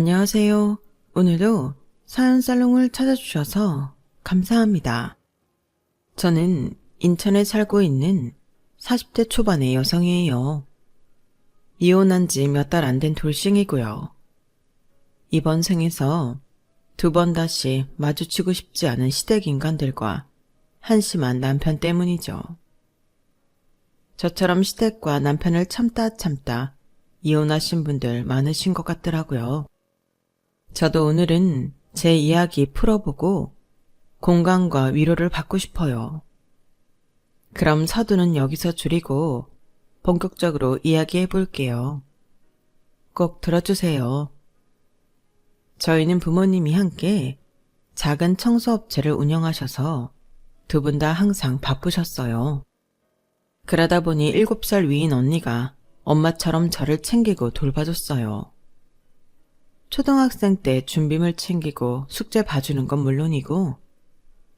안녕하세요. 오늘도 사연 살롱을 찾아주셔서 감사합니다. 저는 인천에 살고 있는 40대 초반의 여성이에요. 이혼한 지 몇 달 안 된 돌싱이고요. 이번 생에서 두 번 다시 마주치고 싶지 않은 시댁 인간들과 한심한 남편 때문이죠. 저처럼 시댁과 남편을 참다 이혼하신 분들 많으신 것 같더라고요. 저도 오늘은 제 이야기 풀어보고 공감과 위로를 받고 싶어요. 그럼 서두는 여기서 줄이고 본격적으로 이야기해 볼게요. 꼭 들어주세요. 저희는 부모님이 함께 작은 청소업체를 운영하셔서 두 분 다 항상 바쁘셨어요. 그러다 보니 7살 위인 언니가 엄마처럼 저를 챙기고 돌봐줬어요. 초등학생 때 준비물 챙기고 숙제 봐주는 건 물론이고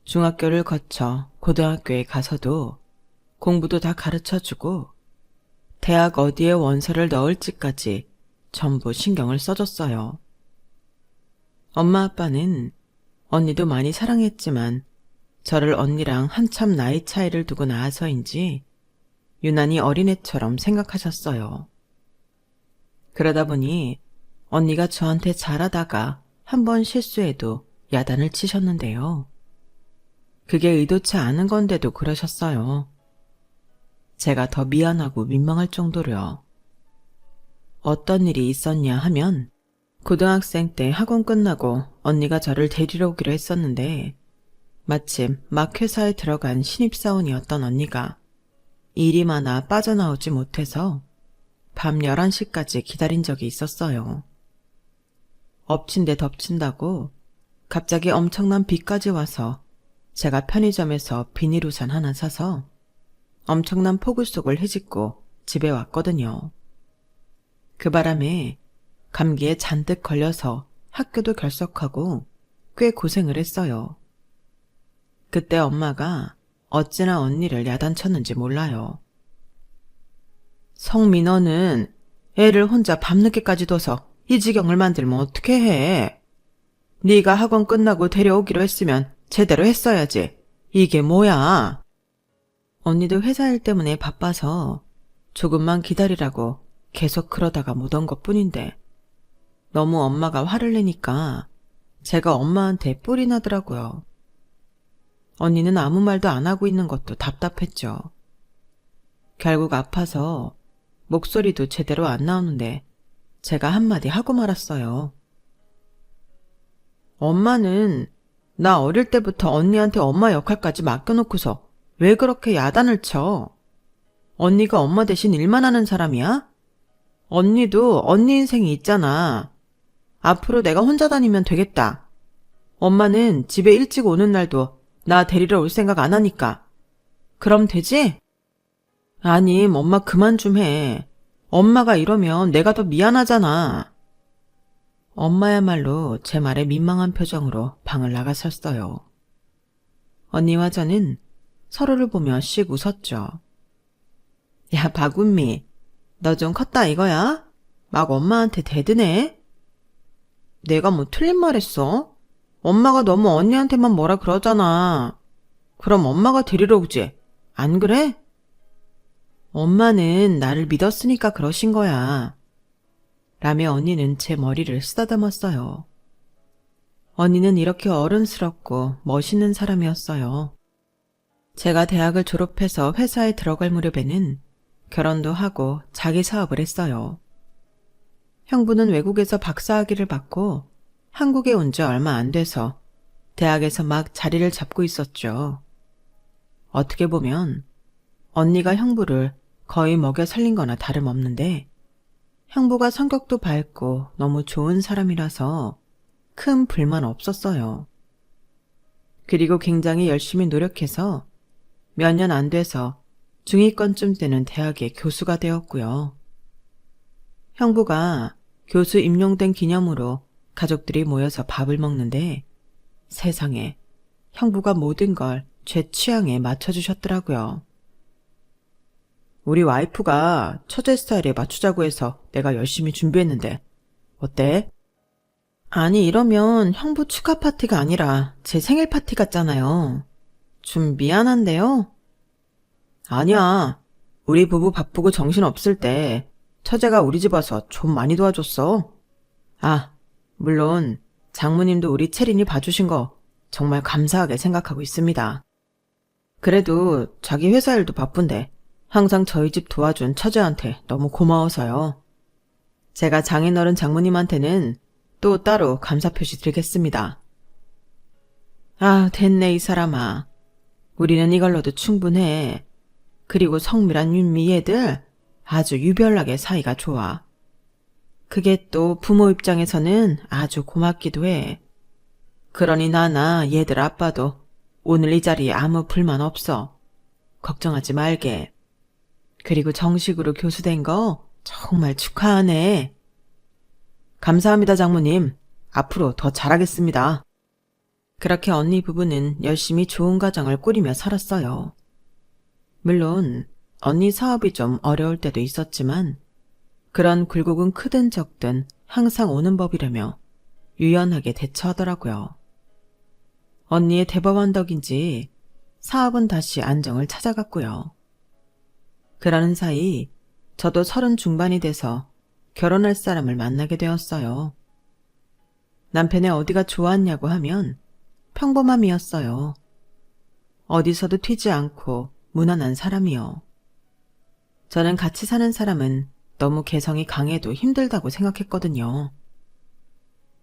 중학교를 거쳐 고등학교에 가서도 공부도 다 가르쳐주고 대학 어디에 원서를 넣을지까지 전부 신경을 써줬어요. 엄마 아빠는 언니도 많이 사랑했지만 저를 언니랑 한참 나이 차이를 두고 낳아서인지 유난히 어린애처럼 생각하셨어요. 그러다 보니 언니가 저한테 잘하다가 한 번 실수해도 야단을 치셨는데요. 그게 의도치 않은 건데도 그러셨어요. 제가 더 미안하고 민망할 정도로요. 어떤 일이 있었냐 하면 고등학생 때 학원 끝나고 언니가 저를 데리러 오기로 했었는데 마침 막 회사에 들어간 신입사원이었던 언니가 일이 많아 빠져나오지 못해서 밤 11시까지 기다린 적이 있었어요. 엎친 데 덮친다고 갑자기 엄청난 비까지 와서 제가 편의점에서 비닐우산 하나 사서 엄청난 폭우 속을 헤집고 집에 왔거든요. 그 바람에 감기에 잔뜩 걸려서 학교도 결석하고 꽤 고생을 했어요. 그때 엄마가 어찌나 언니를 야단쳤는지 몰라요. 성민호는 애를 혼자 밤늦게까지 둬서 이 지경을 만들면 어떻게 해? 네가 학원 끝나고 데려오기로 했으면 제대로 했어야지. 이게 뭐야? 언니도 회사 일 때문에 바빠서 조금만 기다리라고 계속 그러다가 못 온 것뿐인데 너무 엄마가 화를 내니까 제가 엄마한테 뿔이 나더라고요. 언니는 아무 말도 안 하고 있는 것도 답답했죠. 결국 아파서 목소리도 제대로 안 나오는데 제가 한마디 하고 말았어요. 엄마는 나 어릴 때부터 언니한테 엄마 역할까지 맡겨놓고서 왜 그렇게 야단을 쳐? 언니가 엄마 대신 일만 하는 사람이야? 언니도 언니 인생이 있잖아. 앞으로 내가 혼자 다니면 되겠다. 엄마는 집에 일찍 오는 날도 나 데리러 올 생각 안 하니까. 그럼 되지? 아님, 엄마 그만 좀 해. 엄마가 이러면 내가 더 미안하잖아. 엄마야말로 제 말에 민망한 표정으로 방을 나가셨어요. 언니와 저는 서로를 보며 씩 웃었죠. 야, 박운미, 너 좀 컸다 이거야? 막 엄마한테 대드네? 내가 뭐 틀린 말 했어? 엄마가 너무 언니한테만 뭐라 그러잖아. 그럼 엄마가 데리러 오지. 안 그래? 엄마는 나를 믿었으니까 그러신 거야. 라며 언니는 제 머리를 쓰다듬었어요. 언니는 이렇게 어른스럽고 멋있는 사람이었어요. 제가 대학을 졸업해서 회사에 들어갈 무렵에는 결혼도 하고 자기 사업을 했어요. 형부는 외국에서 박사학위를 받고 한국에 온 지 얼마 안 돼서 대학에서 막 자리를 잡고 있었죠. 어떻게 보면 언니가 형부를 거의 먹여 살린 거나 다름없는데 형부가 성격도 밝고 너무 좋은 사람이라서 큰 불만 없었어요. 그리고 굉장히 열심히 노력해서 몇 년 안 돼서 중위권쯤 되는 대학의 교수가 되었고요. 형부가 교수 임용된 기념으로 가족들이 모여서 밥을 먹는데 세상에 형부가 모든 걸 제 취향에 맞춰주셨더라고요. 우리 와이프가 처제 스타일에 맞추자고 해서 내가 열심히 준비했는데 어때? 아니, 이러면 형부 축하 파티가 아니라 제 생일 파티 같잖아요. 좀 미안한데요? 아니야. 우리 부부 바쁘고 정신 없을 때 처제가 우리 집 와서 좀 많이 도와줬어. 아, 물론 장모님도 우리 채린이 봐주신 거 정말 감사하게 생각하고 있습니다. 그래도 자기 회사 일도 바쁜데 항상 저희 집 도와준 처제한테 너무 고마워서요. 제가 장인어른 장모님한테는 또 따로 감사 표시 드리겠습니다. 아, 됐네 이 사람아. 우리는 이걸로도 충분해. 그리고 성미란 윤미 얘들 아주 유별나게 사이가 좋아. 그게 또 부모 입장에서는 아주 고맙기도 해. 그러니 나나 얘들 아빠도 오늘 이 자리에 아무 불만 없어. 걱정하지 말게. 그리고 정식으로 교수된 거 정말 축하하네. 감사합니다, 장모님. 앞으로 더 잘하겠습니다. 그렇게 언니 부부는 열심히 좋은 가정을 꾸리며 살았어요. 물론 언니 사업이 좀 어려울 때도 있었지만 그런 굴곡은 크든 적든 항상 오는 법이라며 유연하게 대처하더라고요. 언니의 대법원 덕인지 사업은 다시 안정을 찾아갔고요. 그러는 사이 저도 30 중반이 돼서 결혼할 사람을 만나게 되었어요. 남편의 어디가 좋았냐고 하면 평범함이었어요. 어디서도 튀지 않고 무난한 사람이요. 저는 같이 사는 사람은 너무 개성이 강해도 힘들다고 생각했거든요.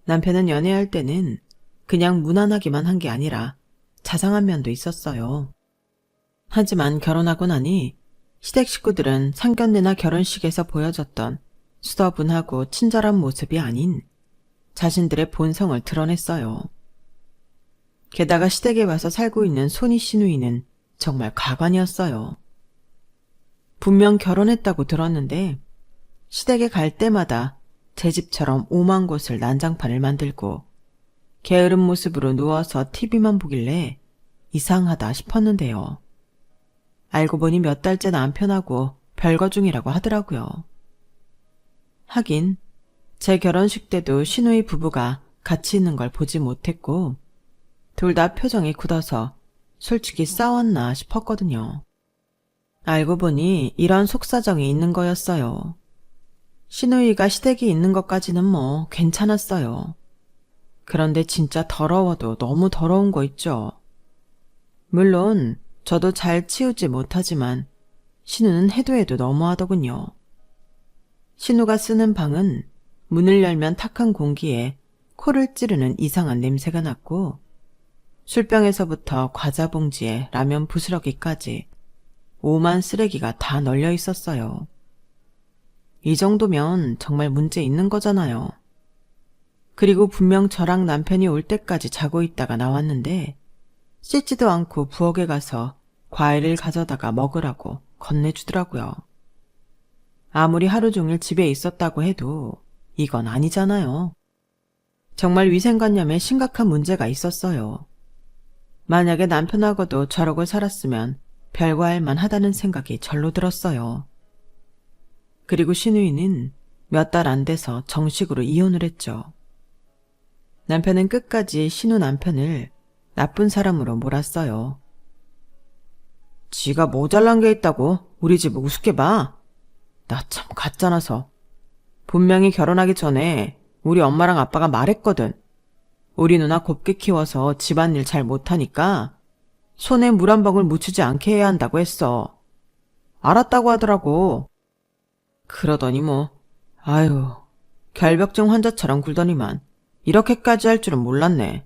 남편은 연애할 때는 그냥 무난하기만 한 게 아니라 자상한 면도 있었어요. 하지만 결혼하고 나니 시댁 식구들은 상견례나 결혼식에서 보여줬던 수더분하고 친절한 모습이 아닌 자신들의 본성을 드러냈어요. 게다가 시댁에 와서 살고 있는 손이 시누이는 정말 가관이었어요. 분명 결혼했다고 들었는데 시댁에 갈 때마다 제 집처럼 오만 곳을 난장판을 만들고 게으른 모습으로 누워서 TV만 보길래 이상하다 싶었는데요. 알고 보니 몇 달째 남편하고 별거 중이라고 하더라고요. 하긴 제 결혼식 때도 시누이 부부가 같이 있는 걸 보지 못했고 둘 다 표정이 굳어서 솔직히 싸웠나 싶었거든요. 알고 보니 이런 속사정이 있는 거였어요. 시누이가 시댁이 있는 것까지는 뭐 괜찮았어요. 그런데 진짜 더러워도 너무 더러운 거 있죠. 물론 저도 잘 치우지 못하지만 신우는 해도 해도 너무하더군요. 신우가 쓰는 방은 문을 열면 탁한 공기에 코를 찌르는 이상한 냄새가 났고 술병에서부터 과자 봉지에 라면 부스러기까지 오만 쓰레기가 다 널려 있었어요. 이 정도면 정말 문제 있는 거잖아요. 그리고 분명 저랑 남편이 올 때까지 자고 있다가 나왔는데 씻지도 않고 부엌에 가서 과일을 가져다가 먹으라고 건네주더라고요. 아무리 하루 종일 집에 있었다고 해도 이건 아니잖아요. 정말 위생관념에 심각한 문제가 있었어요. 만약에 남편하고도 저러고 살았으면 별거 할 만하다는 생각이 절로 들었어요. 그리고 시누이는 몇 달 안 돼서 정식으로 이혼을 했죠. 남편은 끝까지 신우 남편을 나쁜 사람으로 몰았어요. 지가 모자란 게 있다고 우리 집 우습게 봐? 나 참 가짜나서. 분명히 결혼하기 전에 우리 엄마랑 아빠가 말했거든. 우리 누나 곱게 키워서 집안일 잘 못하니까 손에 물 한 방울 묻히지 않게 해야 한다고 했어. 알았다고 하더라고. 그러더니 뭐 아유 결벽증 환자처럼 굴더니만 이렇게까지 할 줄은 몰랐네.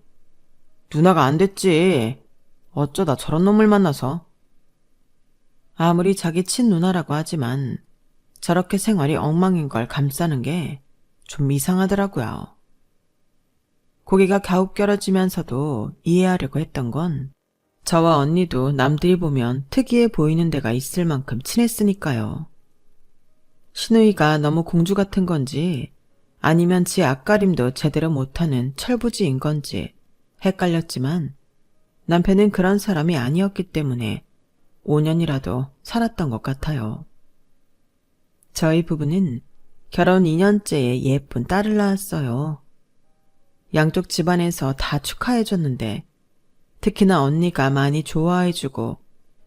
누나가 안 됐지. 어쩌다 저런 놈을 만나서. 아무리 자기 친누나라고 하지만 저렇게 생활이 엉망인 걸 감싸는 게 좀 이상하더라고요. 고개가 갸웃결어지면서도 이해하려고 했던 건 저와 언니도 남들이 보면 특이해 보이는 데가 있을 만큼 친했으니까요. 시누이가 너무 공주 같은 건지 아니면 지 앞가림도 제대로 못하는 철부지인 건지 헷갈렸지만 남편은 그런 사람이 아니었기 때문에 5년이라도 살았던 것 같아요. 저희 부부는 결혼 2년째에 예쁜 딸을 낳았어요. 양쪽 집안에서 다 축하해줬는데 특히나 언니가 많이 좋아해주고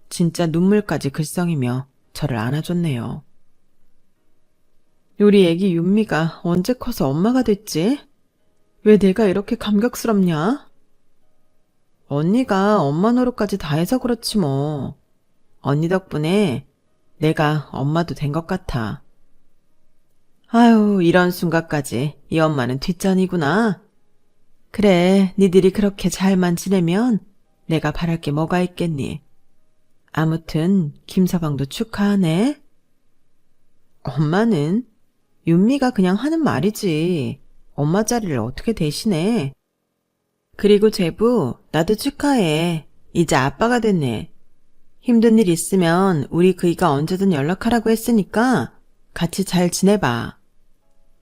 진짜 눈물까지 글썽이며 저를 안아줬네요. 우리 애기 윤미가 언제 커서 엄마가 됐지? 왜 내가 이렇게 감격스럽냐? 언니가 엄마 노릇까지 다 해서 그렇지 뭐. 언니 덕분에 내가 엄마도 된 것 같아. 아유, 이런 순간까지 이 엄마는 뒷전이구나. 그래, 니들이 그렇게 잘만 지내면 내가 바랄 게 뭐가 있겠니. 아무튼 김서방도 축하하네. 엄마는? 윤미가 그냥 하는 말이지. 엄마 자리를 어떻게 대신해. 그리고 제부, 나도 축하해. 이제 아빠가 됐네. 힘든 일 있으면 우리 그이가 언제든 연락하라고 했으니까 같이 잘 지내봐.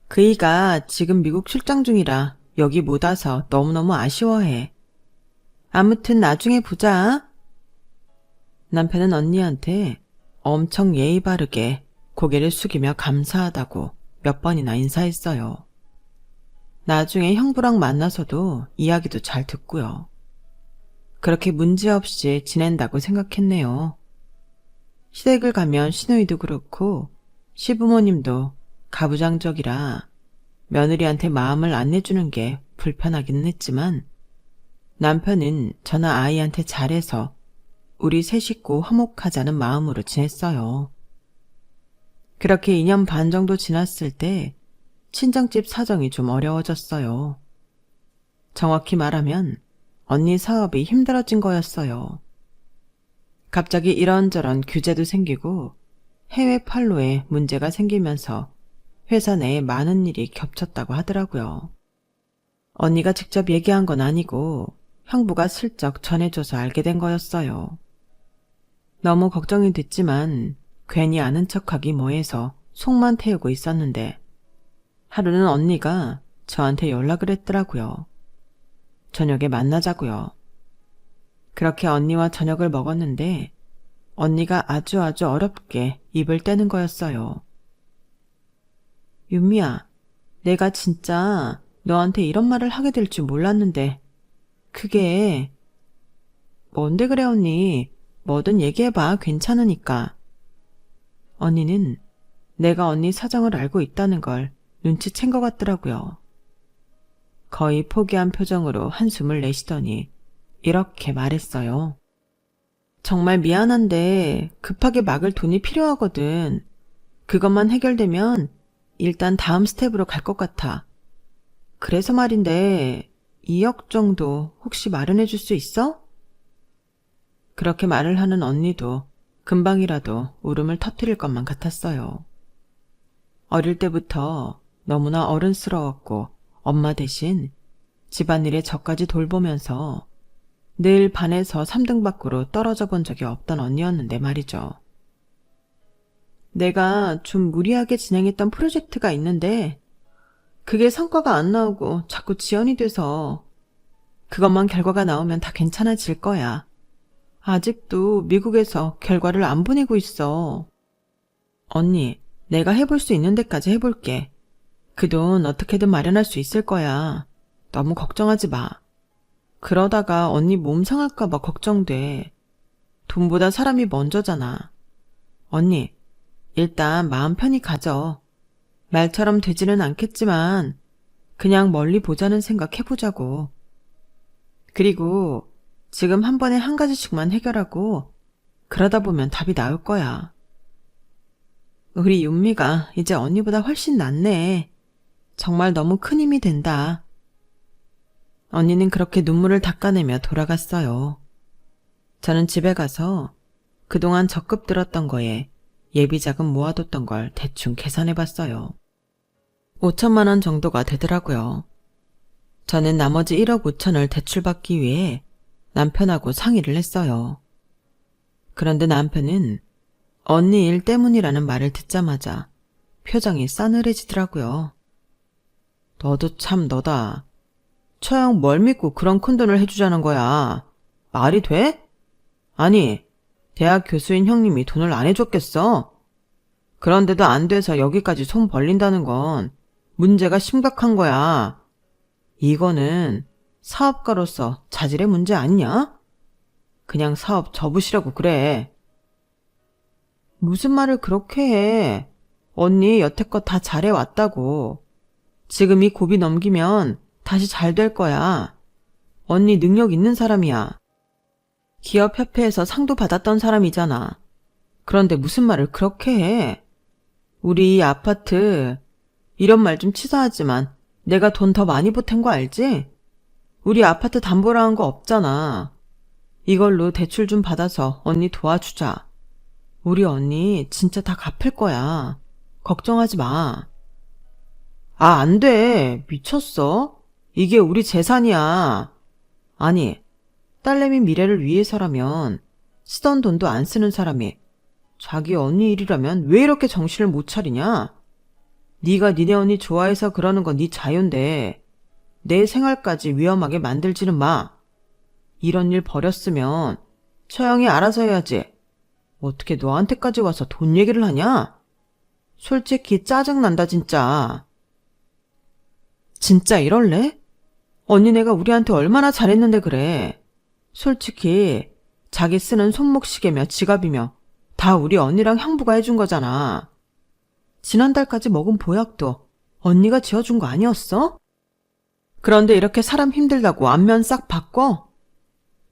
그이가 지금 미국 출장 중이라 여기 못 와서 너무너무 아쉬워해. 아무튼 나중에 보자. 남편은 언니한테 엄청 예의 바르게 고개를 숙이며 감사하다고 몇 번이나 인사했어요. 나중에 형부랑 만나서도 이야기도 잘 듣고요. 그렇게 문제없이 지낸다고 생각했네요. 시댁을 가면 시누이도 그렇고 시부모님도 가부장적이라 며느리한테 마음을 안 내주는 게 불편하기는 했지만 남편은 저나 아이한테 잘해서 우리 세 식구 화목하자는 마음으로 지냈어요. 그렇게 2년 반 정도 지났을 때 친정집 사정이 좀 어려워졌어요. 정확히 말하면 언니 사업이 힘들어진 거였어요. 갑자기 이런저런 규제도 생기고 해외 판로에 문제가 생기면서 회사 내에 많은 일이 겹쳤다고 하더라고요. 언니가 직접 얘기한 건 아니고 형부가 슬쩍 전해줘서 알게 된 거였어요. 너무 걱정이 됐지만 괜히 아는 척하기 뭐해서 속만 태우고 있었는데 하루는 언니가 저한테 연락을 했더라고요. 저녁에 만나자고요. 그렇게 언니와 저녁을 먹었는데 언니가 아주 어렵게 입을 떼는 거였어요. 윤미야, 내가 진짜 너한테 이런 말을 하게 될 줄 몰랐는데 그게... 뭔데 그래 언니? 뭐든 얘기해봐. 괜찮으니까. 언니는 내가 언니 사정을 알고 있다는 걸 눈치챈 것 같더라고요. 거의 포기한 표정으로 한숨을 내쉬더니 이렇게 말했어요. 정말 미안한데 급하게 막을 돈이 필요하거든. 그것만 해결되면 일단 다음 스텝으로 갈 것 같아. 그래서 말인데 2억 정도 혹시 마련해 줄 수 있어? 그렇게 말을 하는 언니도 금방이라도 울음을 터뜨릴 것만 같았어요. 어릴 때부터 너무나 어른스러웠고 엄마 대신 집안일에 저까지 돌보면서 늘 반에서 3등 밖으로 떨어져 본 적이 없던 언니였는데 말이죠. 내가 좀 무리하게 진행했던 프로젝트가 있는데 그게 성과가 안 나오고 자꾸 지연이 돼서 그것만 결과가 나오면 다 괜찮아질 거야. 아직도 미국에서 결과를 안 보내고 있어. 언니, 내가 해볼 수 있는 데까지 해볼게. 그 돈 어떻게든 마련할 수 있을 거야. 너무 걱정하지 마. 그러다가 언니 몸 상할까 봐 걱정돼. 돈보다 사람이 먼저잖아. 언니, 일단 마음 편히 가져. 말처럼 되지는 않겠지만 그냥 멀리 보자는 생각 해보자고. 그리고 지금 한 번에 한 가지씩만 해결하고 그러다 보면 답이 나올 거야. 우리 윤미가 이제 언니보다 훨씬 낫네. 정말 너무 큰 힘이 된다. 언니는 그렇게 눈물을 닦아내며 돌아갔어요. 저는 집에 가서 그동안 적금 들었던 거에 예비자금 모아뒀던 걸 대충 계산해봤어요. 5천만 원 정도가 되더라고요. 저는 나머지 1억 5천을 대출받기 위해 남편하고 상의를 했어요. 그런데 남편은 언니 일 때문이라는 말을 듣자마자 표정이 싸늘해지더라고요. 너도 참 너다. 처형 뭘 믿고 그런 큰돈을 해주자는 거야. 말이 돼? 아니, 대학 교수인 형님이 돈을 안 해줬겠어? 그런데도 안 돼서 여기까지 손 벌린다는 건 문제가 심각한 거야. 이거는 사업가로서 자질의 문제 아니냐? 그냥 사업 접으시라고 그래. 무슨 말을 그렇게 해. 언니 여태껏 다 잘해왔다고. 지금 이 고비 넘기면 다시 잘 될 거야. 언니 능력 있는 사람이야. 기업협회에서 상도 받았던 사람이잖아. 그런데 무슨 말을 그렇게 해. 우리 이 아파트, 이런 말 좀 치사하지만 내가 돈 더 많이 보탠 거 알지? 우리 아파트 담보로 한 거 없잖아. 이걸로 대출 좀 받아서 언니 도와주자. 우리 언니 진짜 다 갚을 거야. 걱정하지 마. 아, 안 돼. 미쳤어? 이게 우리 재산이야. 아니, 딸내미 미래를 위해서라면 쓰던 돈도 안 쓰는 사람이 자기 언니 일이라면 왜 이렇게 정신을 못 차리냐? 네가 니네 언니 좋아해서 그러는 건 네 자유인데 내 생활까지 위험하게 만들지는 마. 이런 일 벌였으면 처형이 알아서 해야지. 어떻게 너한테까지 와서 돈 얘기를 하냐? 솔직히 짜증난다 진짜. 진짜 이럴래? 언니네가 우리한테 얼마나 잘했는데 그래. 솔직히 자기 쓰는 손목시계며 지갑이며 다 우리 언니랑 형부가 해준 거잖아. 지난달까지 먹은 보약도 언니가 지어준 거 아니었어? 그런데 이렇게 사람 힘들다고 안면 싹 바꿔?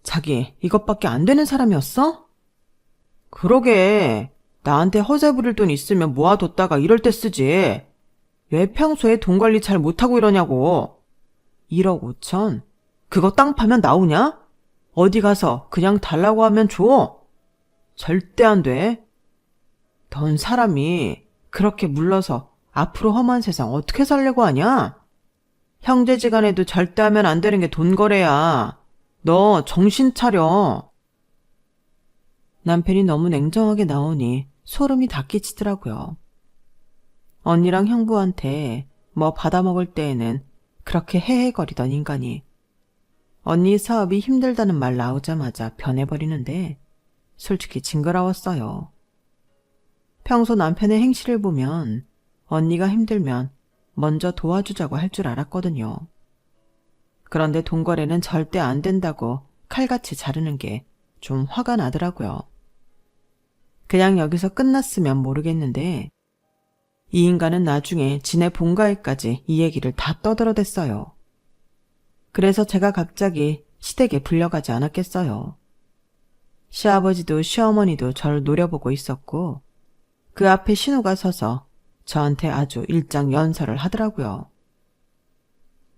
자기 이것밖에 안 되는 사람이었어? 그러게. 나한테 허세 부릴 돈 있으면 모아뒀다가 이럴 때 쓰지. 왜 평소에 돈 관리 잘 못하고 이러냐고. 1억 5천? 그거 땅 파면 나오냐? 어디 가서 그냥 달라고 하면 줘. 절대 안 돼. 넌 사람이 그렇게 물러서 앞으로 험한 세상 어떻게 살려고 하냐? 형제지간에도 절대 하면 안 되는 게 돈 거래야. 너 정신 차려. 남편이 너무 냉정하게 나오니 소름이 다 끼치더라고요. 언니랑 형부한테 뭐 받아먹을 때에는 그렇게 헤헤거리던 인간이 언니 사업이 힘들다는 말 나오자마자 변해버리는데 솔직히 징그러웠어요. 평소 남편의 행실을 보면 언니가 힘들면 먼저 도와주자고 할 줄 알았거든요. 그런데 돈거래는 절대 안 된다고 칼같이 자르는 게 좀 화가 나더라고요. 그냥 여기서 끝났으면 모르겠는데 이 인간은 나중에 지네 본가에까지 이 얘기를 다 떠들어댔어요. 그래서 제가 갑자기 시댁에 불려가지 않았겠어요. 시아버지도 시어머니도 저를 노려보고 있었고 그 앞에 신우가 서서 저한테 아주 일장연설을 하더라고요.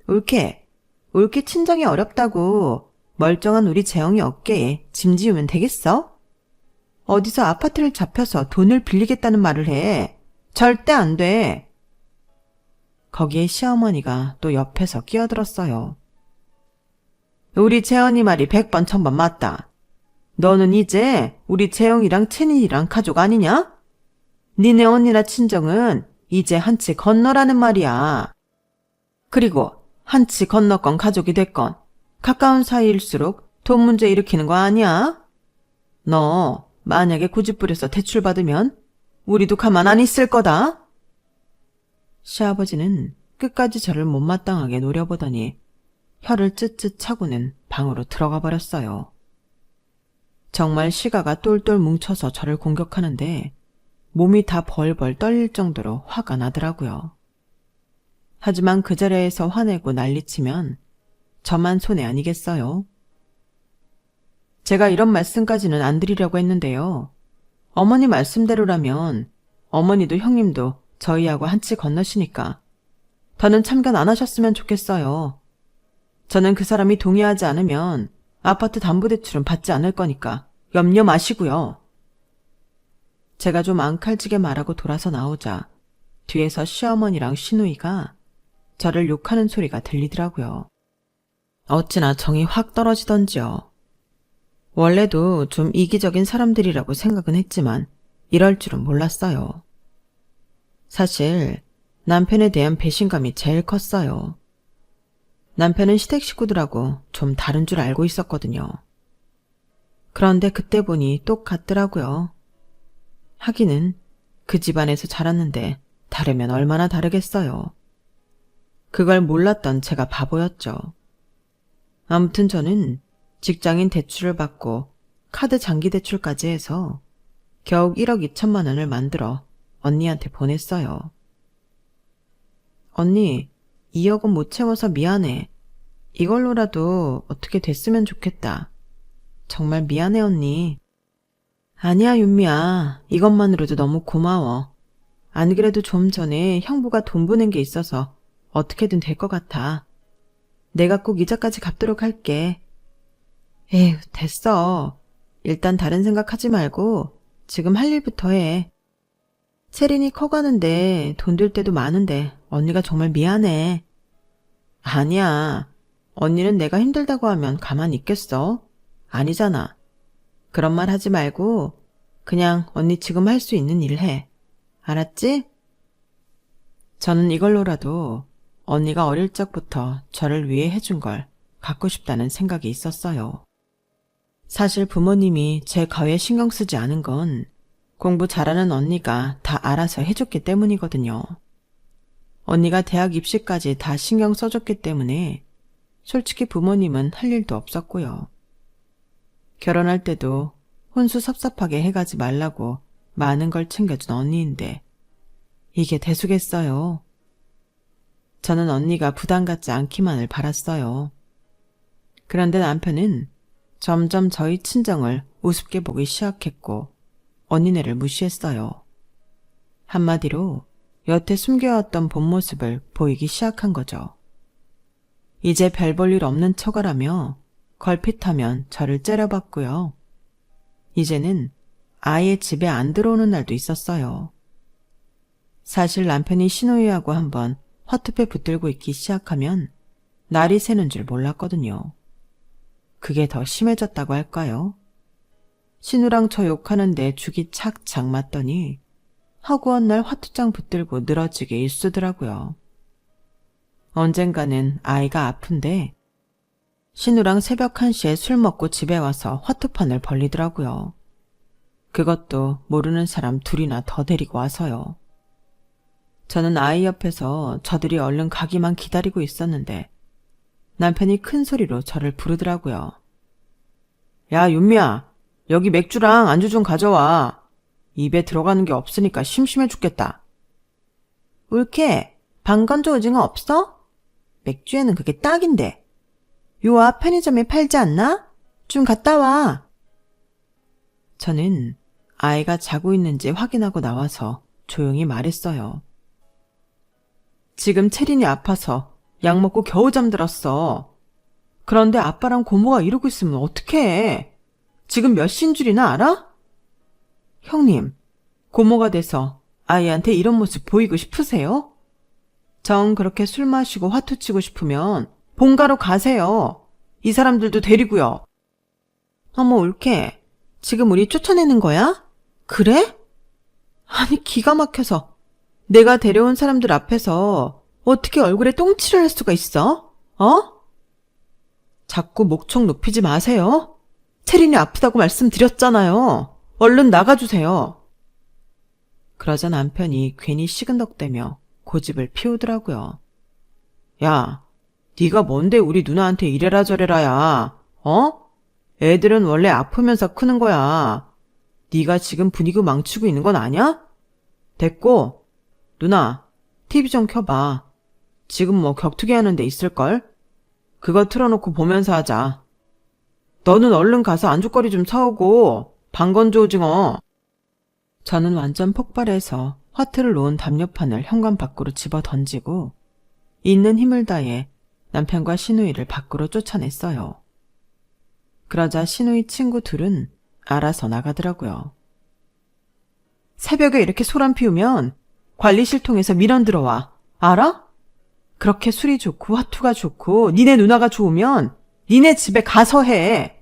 올케 친정이 어렵다고 멀쩡한 우리 재영이 어깨에 짐 지우면 되겠어? 어디서 아파트를 잡혀서 돈을 빌리겠다는 말을 해. 절대 안 돼. 거기에 시어머니가 또 옆에서 끼어들었어요. 우리 재현이 말이 100번 1000번 맞다. 너는 이제 우리 재영이랑 채린이랑 가족 아니냐? 니네 언니나 친정은 이제 한치 건너라는 말이야. 그리고 한치 건너건 가족이 됐건 가까운 사이일수록 돈 문제 일으키는 거 아니야? 너 만약에 고집부려서 대출 받으면 우리도 가만 안 있을 거다. 시아버지는 끝까지 저를 못마땅하게 노려보더니 혀를 쯧쯧 차고는 방으로 들어가 버렸어요. 정말 시가가 똘똘 뭉쳐서 저를 공격하는데 몸이 다 벌벌 떨릴 정도로 화가 나더라고요. 하지만 그 자리에서 화내고 난리치면 저만 손해 아니겠어요? 제가 이런 말씀까지는 안 드리려고 했는데요. 어머니 말씀대로라면 어머니도 형님도 저희하고 한치 건너시니까 더는 참견 안 하셨으면 좋겠어요. 저는 그 사람이 동의하지 않으면 아파트 담보대출은 받지 않을 거니까 염려 마시고요. 제가 좀 앙칼지게 말하고 돌아서 나오자 뒤에서 시어머니랑 시누이가 저를 욕하는 소리가 들리더라고요. 어찌나 정이 확 떨어지던지요. 원래도 좀 이기적인 사람들이라고 생각은 했지만 이럴 줄은 몰랐어요. 사실 남편에 대한 배신감이 제일 컸어요. 남편은 시댁 식구들하고 좀 다른 줄 알고 있었거든요. 그런데 그때 보니 똑같더라고요. 하기는 그 집안에서 자랐는데 다르면 얼마나 다르겠어요. 그걸 몰랐던 제가 바보였죠. 아무튼 저는 직장인 대출을 받고 카드 장기 대출까지 해서 겨우 1억 2천만 원을 만들어 언니한테 보냈어요. 언니, 2억은 못 채워서 미안해. 이걸로라도 어떻게 됐으면 좋겠다. 정말 미안해, 언니. 아니야, 윤미야. 이것만으로도 너무 고마워. 안 그래도 좀 전에 형부가 돈 보낸 게 있어서 어떻게든 될 것 같아. 내가 꼭 이자까지 갚도록 할게. 에휴, 됐어. 일단 다른 생각하지 말고 지금 할 일부터 해. 세린이 커가는데 돈 들 때도 많은데 언니가 정말 미안해. 아니야. 언니는 내가 힘들다고 하면 가만히 있겠어? 아니잖아. 그런 말 하지 말고 그냥 언니 지금 할 수 있는 일 해. 알았지? 저는 이걸로라도 언니가 어릴 적부터 저를 위해 해준 걸 갖고 싶다는 생각이 있었어요. 사실 부모님이 제 가외에 신경 쓰지 않은 건 공부 잘하는 언니가 다 알아서 해줬기 때문이거든요. 언니가 대학 입시까지 다 신경 써줬기 때문에 솔직히 부모님은 할 일도 없었고요. 결혼할 때도 혼수 섭섭하게 해가지 말라고 많은 걸 챙겨준 언니인데 이게 대수겠어요. 저는 언니가 부담 갖지 않기만을 바랐어요. 그런데 남편은 점점 저희 친정을 우습게 보기 시작했고 언니네를 무시했어요. 한마디로 여태 숨겨왔던 본 모습을 보이기 시작한 거죠. 이제 별 볼 일 없는 척을하며 걸핏하면 저를 째려봤고요. 이제는 아예 집에 안 들어오는 날도 있었어요. 사실 남편이 신우이하고 한번 화투패 붙들고 있기 시작하면 날이 새는 줄 몰랐거든요. 그게 더 심해졌다고 할까요? 신우랑 저 욕하는데 죽이 착착 맞더니 허구한 날 화투장 붙들고 늘어지게 일쑤더라고요. 언젠가는 아이가 아픈데 신우랑 새벽 1시에 술 먹고 집에 와서 화투판을 벌리더라고요. 그것도 모르는 사람 둘이나 더 데리고 와서요. 저는 아이 옆에서 저들이 얼른 가기만 기다리고 있었는데 남편이 큰 소리로 저를 부르더라고요. 야, 윤미야, 여기 맥주랑 안주 좀 가져와. 입에 들어가는 게 없으니까 심심해 죽겠다. 울케, 방건조 오징어 없어? 맥주에는 그게 딱인데. 요 앞 편의점에 팔지 않나? 좀 갔다 와. 저는 아이가 자고 있는지 확인하고 나와서 조용히 말했어요. 지금 채린이 아파서 약 먹고 겨우 잠들었어. 그런데 아빠랑 고모가 이러고 있으면 어떡해? 지금 몇 시인 줄이나 알아? 형님, 고모가 돼서 아이한테 이런 모습 보이고 싶으세요? 정 그렇게 술 마시고 화투 치고 싶으면 본가로 가세요. 이 사람들도 데리고요. 어머, 올케. 지금 우리 쫓아내는 거야? 그래? 아니, 기가 막혀서 내가 데려온 사람들 앞에서 어떻게 얼굴에 똥칠을 할 수가 있어? 어? 자꾸 목청 높이지 마세요. 채린이 아프다고 말씀드렸잖아요. 얼른 나가주세요. 그러자 남편이 괜히 시근덕대며 고집을 피우더라고요. 야, 네가 뭔데 우리 누나한테 이래라 저래라야. 어? 애들은 원래 아프면서 크는 거야. 네가 지금 분위기 망치고 있는 건 아냐? 됐고, 누나, TV 좀 켜봐. 지금 뭐 격투기 하는 데 있을걸? 그거 틀어놓고 보면서 하자. 너는 얼른 가서 안주거리 좀 사오고 방건조 오징어. 저는 완전 폭발해서 화트를 놓은 담요판을 현관 밖으로 집어 던지고 있는 힘을 다해 남편과 신우이를 밖으로 쫓아냈어요. 그러자 신우이 친구 둘은 알아서 나가더라고요. 새벽에 이렇게 소란 피우면 관리실 통해서 민원 들어와. 알아? 그렇게 술이 좋고 화투가 좋고 니네 누나가 좋으면 니네 집에 가서 해.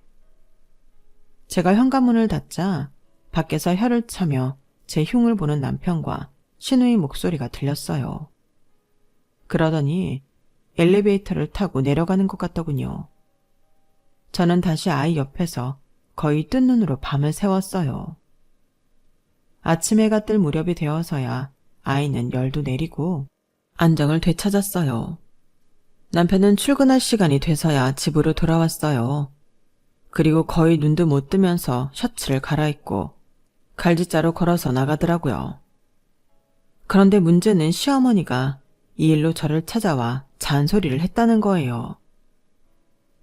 제가 현관문을 닫자 밖에서 혀를 차며 제 흉을 보는 남편과 신우이 목소리가 들렸어요. 그러더니 엘리베이터를 타고 내려가는 것 같더군요. 저는 다시 아이 옆에서 거의 뜬 눈으로 밤을 새웠어요. 아침 해가 뜰 무렵이 되어서야 아이는 열도 내리고 안정을 되찾았어요. 남편은 출근할 시간이 돼서야 집으로 돌아왔어요. 그리고 거의 눈도 못 뜨면서 셔츠를 갈아입고 갈지자로 걸어서 나가더라고요. 그런데 문제는 시어머니가 이 일로 저를 찾아와 잔소리를 했다는 거예요.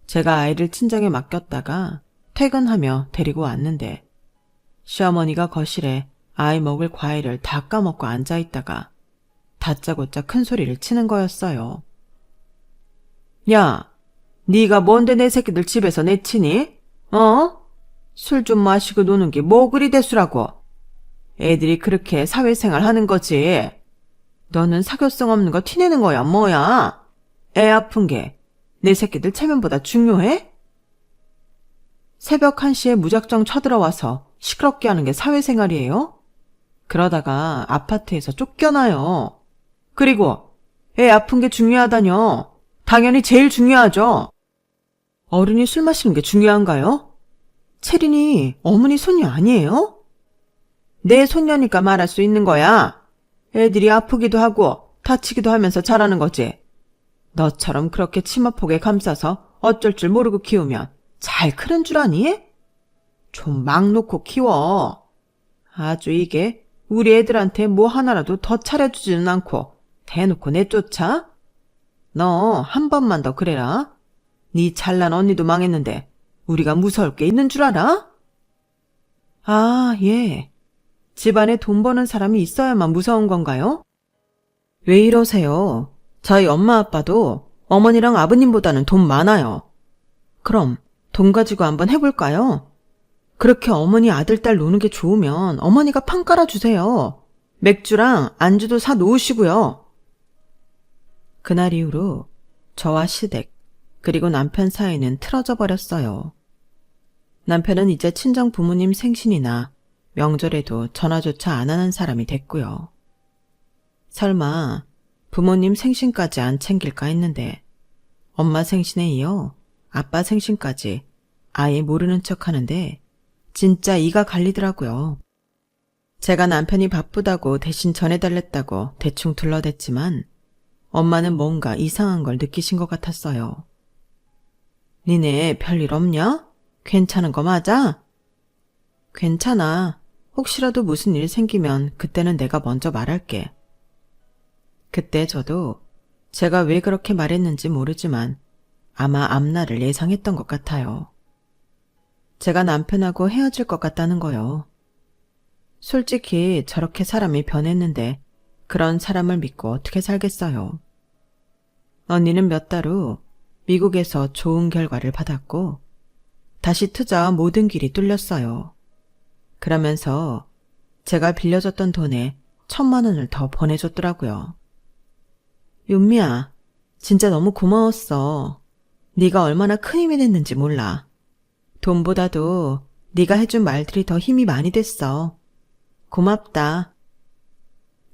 제가 아이를 친정에 맡겼다가 퇴근하며 데리고 왔는데 시어머니가 거실에 아이 먹을 과일을 다 까먹고 앉아있다가 다짜고짜 큰 소리를 치는 거였어요. 야, 네가 뭔데 내 새끼들 집에서 내치니? 어? 술 좀 마시고 노는 게 뭐 그리 대수라고. 애들이 그렇게 사회생활 하는 거지. 너는 사교성 없는 거 티내는 거야, 뭐야? 애 아픈 게 내 새끼들 체면보다 중요해? 새벽 1시에 무작정 쳐들어와서 시끄럽게 하는 게 사회생활이에요? 그러다가 아파트에서 쫓겨나요. 그리고 애 아픈 게 중요하다뇨. 당연히 제일 중요하죠. 어른이 술 마시는 게 중요한가요? 채린이 어머니 손녀 아니에요? 내 손녀니까 말할 수 있는 거야. 애들이 아프기도 하고 다치기도 하면서 자라는 거지. 너처럼 그렇게 치마폭에 감싸서 어쩔 줄 모르고 키우면 잘 크는 줄 아니? 좀 막 놓고 키워. 아주 이게 우리 애들한테 뭐 하나라도 더 차려주지는 않고 대놓고 내쫓아? 너 한 번만 더 그래라. 네 잘난 언니도 망했는데 우리가 무서울 게 있는 줄 알아? 아, 예. 집안에 돈 버는 사람이 있어야만 무서운 건가요? 왜 이러세요? 저희 엄마 아빠도 어머니랑 아버님보다는 돈 많아요. 그럼 돈 가지고 한번 해볼까요? 그렇게 어머니 아들 딸 노는 게 좋으면 어머니가 판 깔아주세요. 맥주랑 안주도 사 놓으시고요. 그날 이후로 저와 시댁 그리고 남편 사이는 틀어져 버렸어요. 남편은 이제 친정 부모님 생신이나 명절에도 전화조차 안 하는 사람이 됐고요. 설마 부모님 생신까지 안 챙길까 했는데 엄마 생신에 이어 아빠 생신까지 아예 모르는 척 하는데 진짜 이가 갈리더라고요. 제가 남편이 바쁘다고 대신 전해달랬다고 대충 둘러댔지만 엄마는 뭔가 이상한 걸 느끼신 것 같았어요. 니네 별일 없냐? 괜찮은 거 맞아? 괜찮아. 혹시라도 무슨 일 생기면 그때는 내가 먼저 말할게. 그때 저도 제가 왜 그렇게 말했는지 모르지만 아마 앞날을 예상했던 것 같아요. 제가 남편하고 헤어질 것 같다는 거요. 솔직히 저렇게 사람이 변했는데 그런 사람을 믿고 어떻게 살겠어요. 언니는 몇 달 후 미국에서 좋은 결과를 받았고 다시 투자와 모든 길이 뚫렸어요. 그러면서 제가 빌려줬던 돈에 1,000만 원을 더 보내줬더라고요. 윤미야, 진짜 너무 고마웠어. 네가 얼마나 큰 힘이 됐는지 몰라. 돈보다도 네가 해준 말들이 더 힘이 많이 됐어. 고맙다.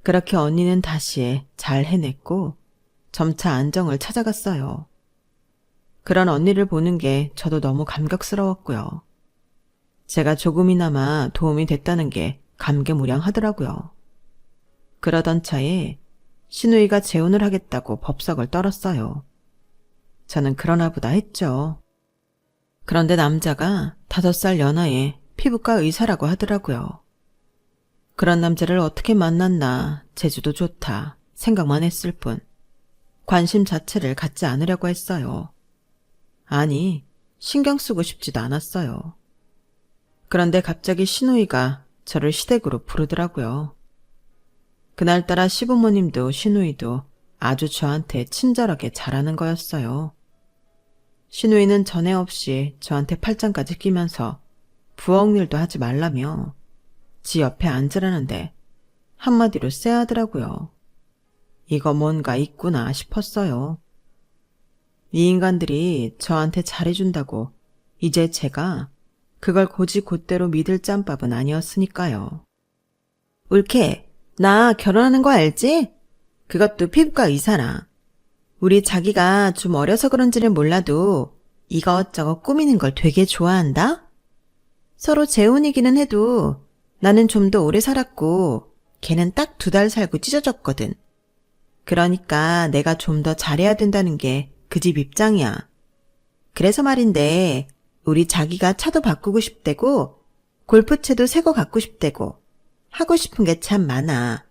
그렇게 언니는 다시 잘 해냈고 점차 안정을 찾아갔어요. 그런 언니를 보는 게 저도 너무 감격스러웠고요. 제가 조금이나마 도움이 됐다는 게 감개무량하더라고요. 그러던 차에 시누이가 재혼을 하겠다고 법석을 떨었어요. 저는 그러나 보다 했죠. 그런데 남자가 5살 연하의 피부과 의사라고 하더라고요. 그런 남자를 어떻게 만났나 제주도 좋다 생각만 했을 뿐 관심 자체를 갖지 않으려고 했어요. 아니, 신경 쓰고 싶지도 않았어요. 그런데 갑자기 시누이가 저를 시댁으로 부르더라고요. 그날따라 시부모님도 시누이도 아주 저한테 친절하게 잘하는 거였어요. 시누이는 전에 없이 저한테 팔짱까지 끼면서 부엌일도 하지 말라며 지 옆에 앉으라는데 한마디로 쎄하더라고요. 이거 뭔가 있구나 싶었어요. 이 인간들이 저한테 잘해준다고 이제 제가 그걸 곧이곧대로 믿을 짬밥은 아니었으니까요. 울케, 나 결혼하는 거 알지? 그것도 피부과 의사랑. 우리 자기가 좀 어려서 그런지는 몰라도 이것저것 꾸미는 걸 되게 좋아한다? 서로 재혼이기는 해도 나는 좀 더 오래 살았고 걔는 딱 2달 살고 찢어졌거든. 그러니까 내가 좀 더 잘해야 된다는 게 그 집 입장이야. 그래서 말인데 우리 자기가 차도 바꾸고 싶대고 골프채도 새 거 갖고 싶대고 하고 싶은 게 참 많아.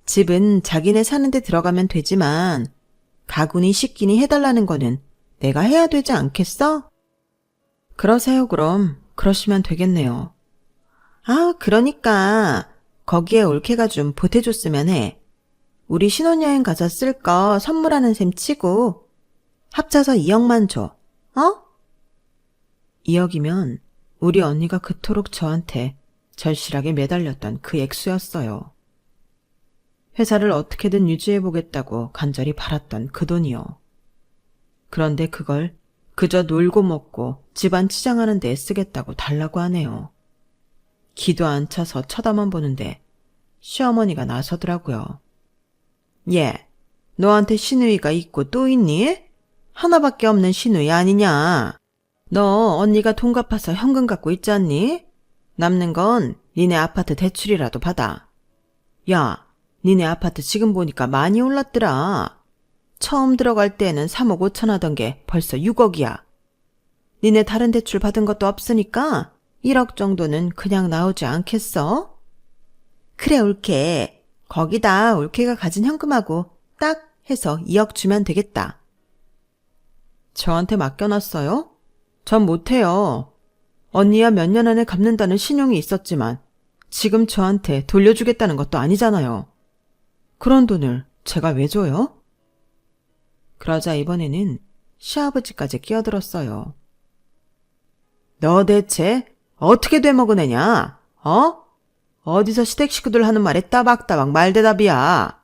집은 자기네 사는데 들어가면 되지만 가구니 식기니 해달라는 거는 내가 해야 되지 않겠어? 그러세요 그럼. 그러시면 되겠네요. 아, 그러니까 거기에 올케가 좀 보태줬으면 해. 우리 신혼여행 가서 쓸 거 선물하는 셈 치고 합쳐서 2억만 줘. 어? 2억이면 우리 언니가 그토록 저한테 절실하게 매달렸던 그 액수였어요. 회사를 어떻게든 유지해보겠다고 간절히 바랐던 그 돈이요. 그런데 그걸 그저 놀고 먹고 집안 치장하는 데 쓰겠다고 달라고 하네요. 기도 안 차서 쳐다만 보는데 시어머니가 나서더라고요. 얘, 너한테 시누이가 있고 또 있니? 하나밖에 없는 시누이 아니냐? 너 언니가 돈 갚아서 현금 갖고 있지 않니? 남는 건 니네 아파트 대출이라도 받아. 야, 니네 아파트 지금 보니까 많이 올랐더라. 처음 들어갈 때는 3억 5천 하던 게 벌써 6억이야. 니네 다른 대출 받은 것도 없으니까 1억 정도는 그냥 나오지 않겠어? 그래, 올케. 거기다 올케가 가진 현금하고 딱 해서 2억 주면 되겠다. 저한테 맡겨놨어요? 전 못해요. 언니야 몇 년 안에 갚는다는 신용이 있었지만 지금 저한테 돌려주겠다는 것도 아니잖아요. 그런 돈을 제가 왜 줘요? 그러자 이번에는 시아버지까지 끼어들었어요. 너 대체 어떻게 되먹은 애냐? 어? 어디서 시댁 식구들 하는 말에 따박따박 말대답이야.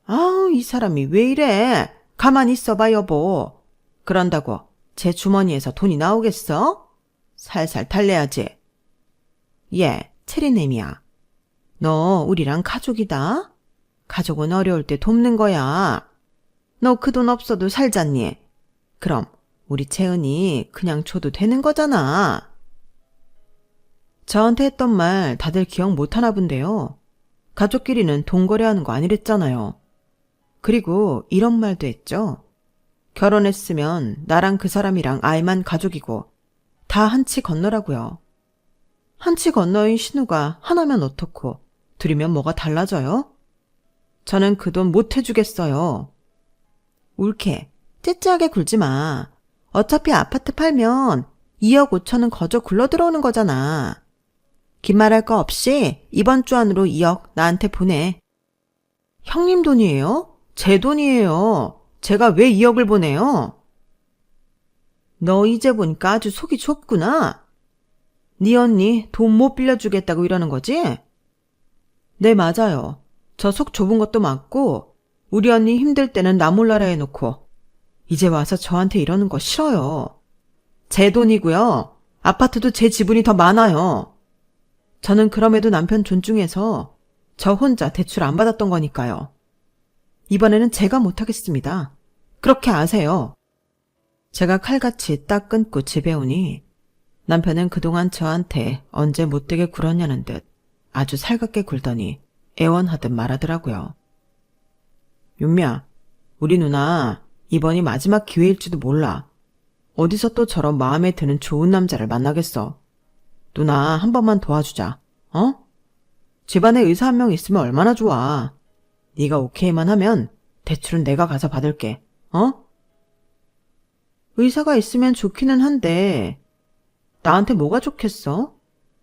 아우, 이 사람이 왜 이래? 가만히 있어봐, 여보. 그런다고 제 주머니에서 돈이 나오겠어? 살살 달래야지. 얘, 체리냄이야. 너 우리랑 가족이다. 가족은 어려울 때 돕는 거야. 너 그 돈 없어도 살잖니? 그럼 우리 채은이 그냥 줘도 되는 거잖아. 저한테 했던 말 다들 기억 못하나 본데요. 가족끼리는 돈 거래하는 거 아니랬잖아요. 그리고 이런 말도 했죠. 결혼했으면 나랑 그 사람이랑 아이만 가족이고 다 한치 건너라고요. 한치 건너인 신우가 하나면 어떻고 둘이면 뭐가 달라져요? 저는 그 돈 못 해주겠어요. 울케, 째째하게 굴지 마. 어차피 아파트 팔면 2억 5천은 거저 굴러들어오는 거잖아. 긴 말할 거 없이 이번 주 안으로 2억 나한테 보내. 형님 돈이에요? 제 돈이에요. 제가 왜 2억을 보내요? 너 이제 보니까 아주 속이 좁구나. 네 언니 돈 못 빌려주겠다고 이러는 거지? 네, 맞아요. 저 속 좁은 것도 맞고 우리 언니 힘들 때는 나 몰라라 해놓고 이제 와서 저한테 이러는 거 싫어요. 제 돈이고요. 아파트도 제 지분이 더 많아요. 저는 그럼에도 남편 존중해서 저 혼자 대출 안 받았던 거니까요. 이번에는 제가 못하겠습니다. 그렇게 아세요. 제가 칼같이 딱 끊고 집에 오니 남편은 그동안 저한테 언제 못되게 굴었냐는 듯 아주 살갑게 굴더니 애원하듯 말하더라고요. 윤미야, 우리 누나 이번이 마지막 기회일지도 몰라. 어디서 또 저런 마음에 드는 좋은 남자를 만나겠어. 누나 한 번만 도와주자. 어? 집안에 의사 한 명 있으면 얼마나 좋아. 네가 오케이만 하면 대출은 내가 가서 받을게. 어? 의사가 있으면 좋기는 한데 나한테 뭐가 좋겠어?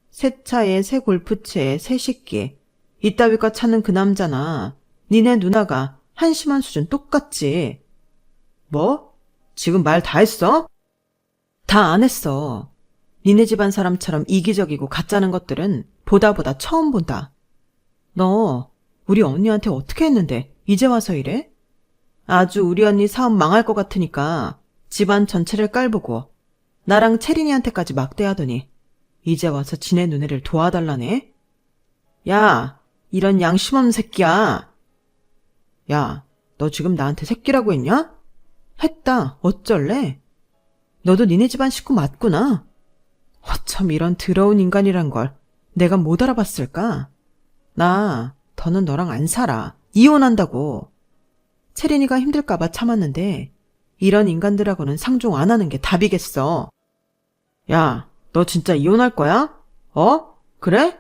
새 차에 새 골프채에 새 식기 이따위가 찾는 그 남자나 니네 누나가 한심한 수준 똑같지. 뭐? 지금 말 다 했어? 다 안 했어. 니네 집안 사람처럼 이기적이고 가짜는 것들은 보다 처음 본다. 너 우리 언니한테 어떻게 했는데 이제 와서 이래? 아주 우리 언니 사업 망할 것 같으니까 집안 전체를 깔보고 나랑 채린이한테까지 막대하더니 이제 와서 지네 누나를 도와달라네? 야, 이런 양심 없는 새끼야. 야, 너 지금 나한테 새끼라고 했냐? 했다. 어쩔래? 너도 니네 집안 식구 맞구나. 어쩜 이런 더러운 인간이란 걸 내가 못 알아봤을까? 나 더는 너랑 안 살아. 이혼한다고. 채린이가 힘들까봐 참았는데 이런 인간들하고는 상종 안 하는 게 답이겠어. 야, 너 진짜 이혼할 거야? 그래?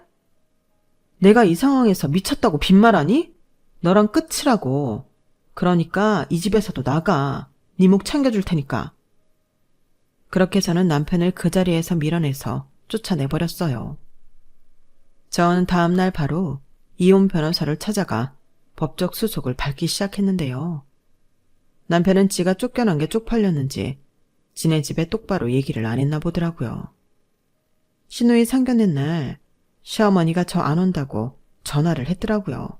내가 이 상황에서 미쳤다고 빈말하니? 너랑 끝이라고. 그러니까 이 집에서도 나가. 네 목 챙겨줄 테니까. 그렇게 저는 남편을 그 자리에서 밀어내서 쫓아내버렸어요. 저는 다음날 바로 이혼 변호사를 찾아가 법적 수속을 밟기 시작했는데요. 남편은 지가 쫓겨난 게 쪽팔렸는지 지네 집에 똑바로 얘기를 안 했나 보더라고요. 시누이 상견례 날 시어머니가 저 안 온다고 전화를 했더라고요.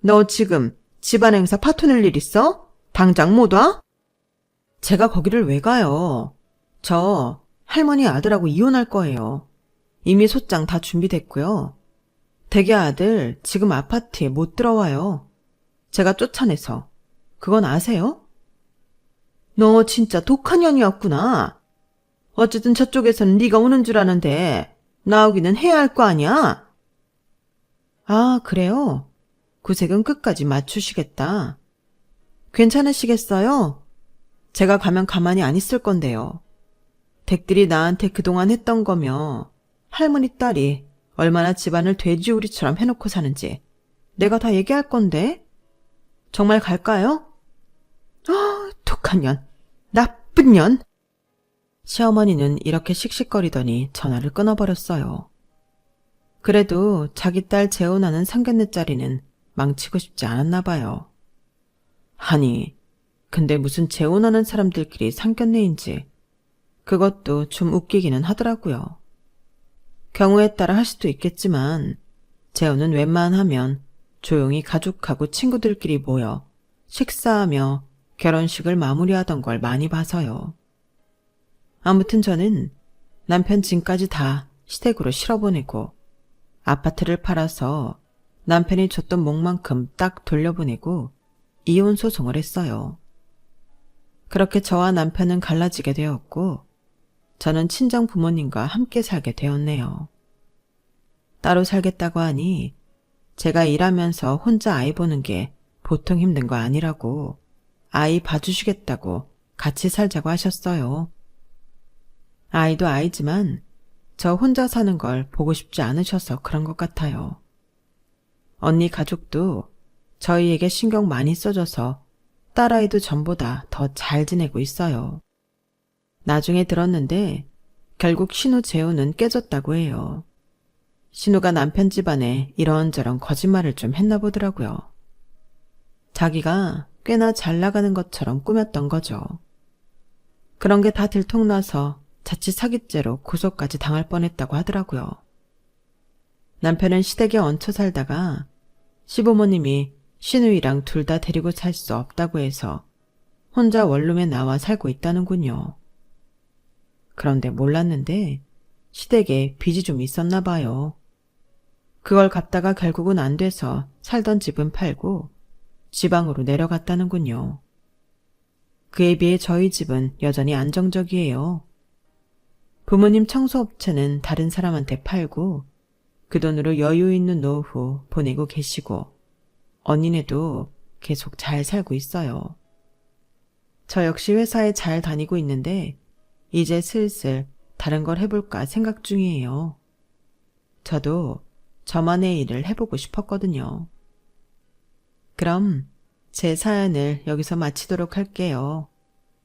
너 지금 집안 행사 파토 낼 일 있어? 당장 못 와? 제가 거기를 왜 가요? 저 할머니 아들하고 이혼할 거예요. 이미 소장 다 준비됐고요. 대개 아들 지금 아파트에 못 들어와요. 제가 쫓아내서. 그건 아세요? 너 진짜 독한 년이었구나. 어쨌든 저쪽에서는 네가 오는 줄 아는데 나오기는 해야 할 거 아니야? 아, 그래요? 구색은 끝까지 맞추시겠다. 괜찮으시겠어요? 제가 가면 가만히 안 있을 건데요. 댁들이 나한테 그동안 했던 거며 할머니 딸이 얼마나 집안을 돼지우리처럼 해놓고 사는지 내가 다 얘기할 건데. 정말 갈까요? 독한 년. 나쁜 년. 시어머니는 이렇게 씩씩거리더니 전화를 끊어버렸어요. 그래도 자기 딸 재혼하는 상견례 자리는 망치고 싶지 않았나 봐요. 아니, 근데 무슨 재혼하는 사람들끼리 상견례인지 그것도 좀 웃기기는 하더라고요. 경우에 따라 할 수도 있겠지만 재혼은 웬만하면 조용히 가족하고 친구들끼리 모여 식사하며 결혼식을 마무리하던 걸 많이 봐서요. 아무튼 저는 남편 짐까지 다 시댁으로 실어보내고 아파트를 팔아서 남편이 줬던 몫만큼 딱 돌려보내고 이혼 소송을 했어요. 그렇게 저와 남편은 갈라지게 되었고 저는 친정 부모님과 함께 살게 되었네요. 따로 살겠다고 하니 제가 일하면서 혼자 아이 보는 게 보통 힘든 거 아니라고 아이 봐주시겠다고 같이 살자고 하셨어요. 아이도 아이지만 저 혼자 사는 걸 보고 싶지 않으셔서 그런 것 같아요. 언니 가족도 저희에게 신경 많이 써줘서 딸아이도 전보다 더 잘 지내고 있어요. 나중에 들었는데 결국 신우 재혼은 깨졌다고 해요. 신우가 남편 집안에 이런저런 거짓말을 좀 했나 보더라고요. 자기가 꽤나 잘 나가는 것처럼 꾸몄던 거죠. 그런 게 다 들통나서 자칫 사기죄로 고소까지 당할 뻔했다고 하더라고요. 남편은 시댁에 얹혀 살다가 시부모님이 신우이랑 둘 다 데리고 살 수 없다고 해서 혼자 원룸에 나와 살고 있다는군요. 그런데 몰랐는데 시댁에 빚이 좀 있었나 봐요. 그걸 갚다가 결국은 안 돼서 살던 집은 팔고 지방으로 내려갔다는군요. 그에 비해 저희 집은 여전히 안정적이에요. 부모님 청소업체는 다른 사람한테 팔고 그 돈으로 여유 있는 노후 보내고 계시고 언니네도 계속 잘 살고 있어요. 저 역시 회사에 잘 다니고 있는데 이제 슬슬 다른 걸 해볼까 생각 중이에요. 저도 저만의 일을 해보고 싶었거든요. 그럼 제 사연을 여기서 마치도록 할게요.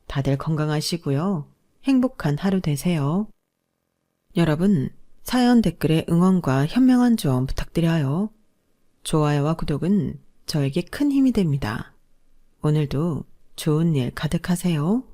다들 건강하시고요. 행복한 하루 되세요. 여러분, 사연 댓글에 응원과 현명한 조언 부탁드려요. 좋아요와 구독은 저에게 큰 힘이 됩니다. 오늘도 좋은 일 가득하세요.